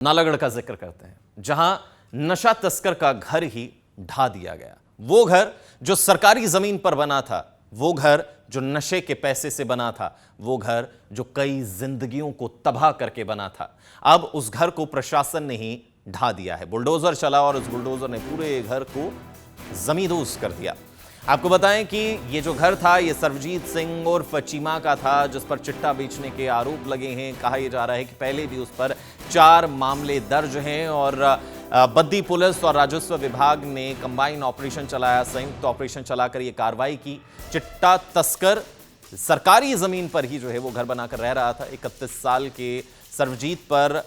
नालागढ़ का जिक्र करते हैं, जहां नशा तस्कर का घर ही ढा दिया गया। वो घर जो सरकारी जमीन पर बना था, वो घर जो नशे के पैसे से बना था, वो घर जो कई जिंदगियों को तबाह करके बना था, अब उस घर को प्रशासन ने ही ढा दिया है। बुलडोजर चला और उस बुलडोजर ने पूरे घर को जमींदोज कर दिया। आपको बताएं कि ये जो घर था, ये सर्वजीत सिंह उर्फ चीमा का था, जिस पर चिट्टा बेचने के आरोप लगे हैं। कहा यह जा रहा है कि पहले भी उस पर 4 मामले दर्ज हैं और बद्दी पुलिस और राजस्व विभाग ने कंबाइन ऑपरेशन चलाया, संयुक्त ऑपरेशन चलाकर ये कार्रवाई की। चिट्टा तस्कर सरकारी जमीन पर ही जो है वो घर बनाकर रह रहा था। 31 साल के सर्वजीत पर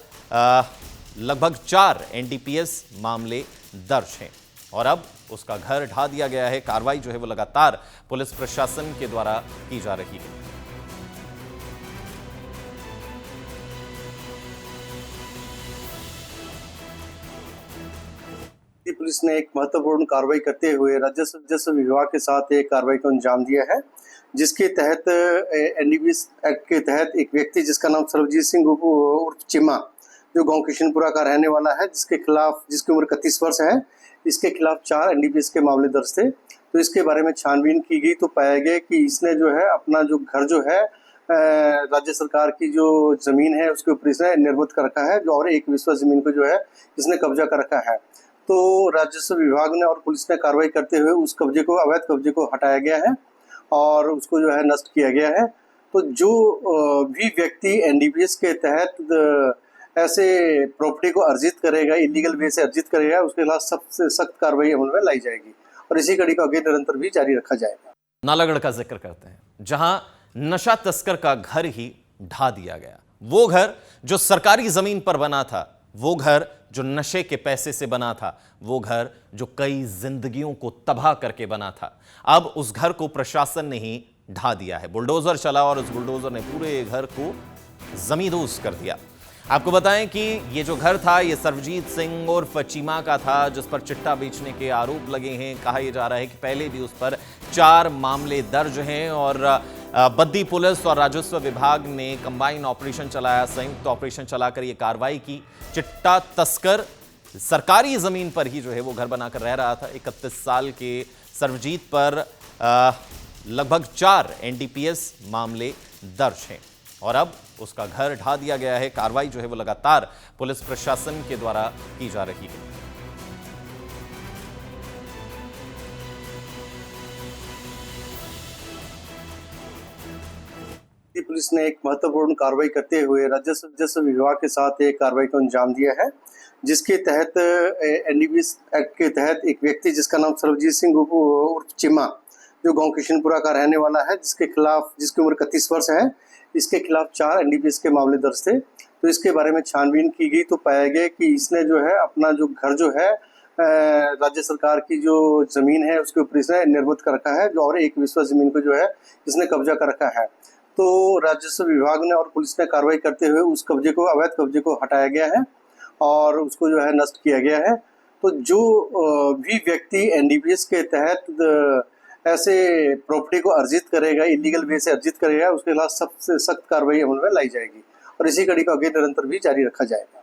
लगभग 4 एनडीपीएस मामले दर्ज हैं और अब उसका घर ढा दिया गया है। कार्रवाई जो है वो लगातार पुलिस प्रशासन के द्वारा की जा रही है। पुलिस ने एक महत्वपूर्ण कार्रवाई करते हुए राजस्व विभाग के साथ एक कार्रवाई को अंजाम दिया है, जिसके तहत एनडीपीएस एक्ट के तहत एक व्यक्ति जिसका नाम सर्वजीत सिंह उर्फ चीमा, जो गांव किशनपुरा का रहने वाला है, जिसकी उम्र 31 वर्ष है, इसके खिलाफ 4 एनडीपीएस के मामले दर्ज थे। तो इसके बारे में छानबीन की गई तो पाया गया कि इसने जो है अपना जो घर जो है राज्य सरकार की जो जमीन है उसके ऊपर इसने निर्मित कर रखा है, जो और एक विश्वा जमीन को जो है इसने कब्जा कर रखा है। तो राजस्व विभाग ने और पुलिस ने कार्रवाई करते हुए उस कब्जे को, अवैध कब्जे को हटाया गया है और उसको जो है नष्ट किया गया है। तो जो भी व्यक्ति एनडीपीएस के तहत ऐसे प्रॉपर्टी को अर्जित करेगा, इलीगल वे से अर्जित करेगा, उसके खिलाफ सबसे सख्त कार्रवाई अमल में लाई जाएगी और इसी कड़ी को आगे निरंतर भी जारी रखा जाएगा। नालागढ़ का जिक्र करते हैं, जहां नशा तस्कर का घर ही ढा दिया गया। वो घर जो सरकारी जमीन पर बना था, वो घर जो नशे के पैसे से बना था, वो घर जो कई जिंदगियों को तबाह करके बना था, अब उस घर को प्रशासन ने ही ढा दिया है। बुलडोजर चला और उस बुलडोजर ने पूरे घर को जमींदोज कर दिया। आपको बताएं कि ये जो घर था, ये सर्वजीत सिंह उर्फ चीमा का था, जिस पर चिट्टा बेचने के आरोप लगे हैं। कहा यह जा रहा है कि पहले भी उस पर 4 मामले दर्ज हैं और बद्दी पुलिस और राजस्व विभाग ने कंबाइन ऑपरेशन चलाया, संयुक्त ऑपरेशन चलाकर ये कार्रवाई की। चिट्टा तस्कर सरकारी जमीन पर ही जो है वो घर बनाकर रह रहा था। 31 साल के सर्वजीत पर लगभग 4 एनडीपीएस मामले दर्ज हैं और अब उसका घर ढा दिया गया है। कार्रवाई जो है वो लगातार पुलिस प्रशासन के द्वारा की जा रही है। पुलिस ने एक महत्वपूर्ण कार्रवाई करते हुए राजस्व विभाग के साथ एक कार्रवाई को अंजाम दिया है, जिसके तहत एनडीपीएस एक्ट के तहत एक व्यक्ति जिसका नाम सर्वजीत सिंह उर्फ चीमा, जो गांव किशनपुरा का रहने वाला है, जिसकी उम्र 31 वर्ष है, इसके खिलाफ 4 एनडीपीएस के मामले दर्ज थे। तो इसके बारे में छानबीन की गई तो पाया गया कि इसने जो है अपना जो घर जो है राज्य सरकार की जो जमीन है उसके ऊपर इसने निर्मित कर रखा है, जो और एक विश्वा जमीन को जो है इसने कब्जा कर रखा है। तो राजस्व विभाग ने और पुलिस ने कार्रवाई करते हुए उस कब्जे को, अवैध कब्जे को हटाया गया है और उसको जो है नष्ट किया गया है। तो जो भी व्यक्ति एनडीपीएस के तहत ऐसे प्रॉपर्टी को अर्जित करेगा, इलीगल वे से अर्जित करेगा, उसके खिलाफ सबसे सख्त कार्रवाई अमल में लाई जाएगी और इसी कड़ी को आगे निरंतर भी जारी रखा जाएगा।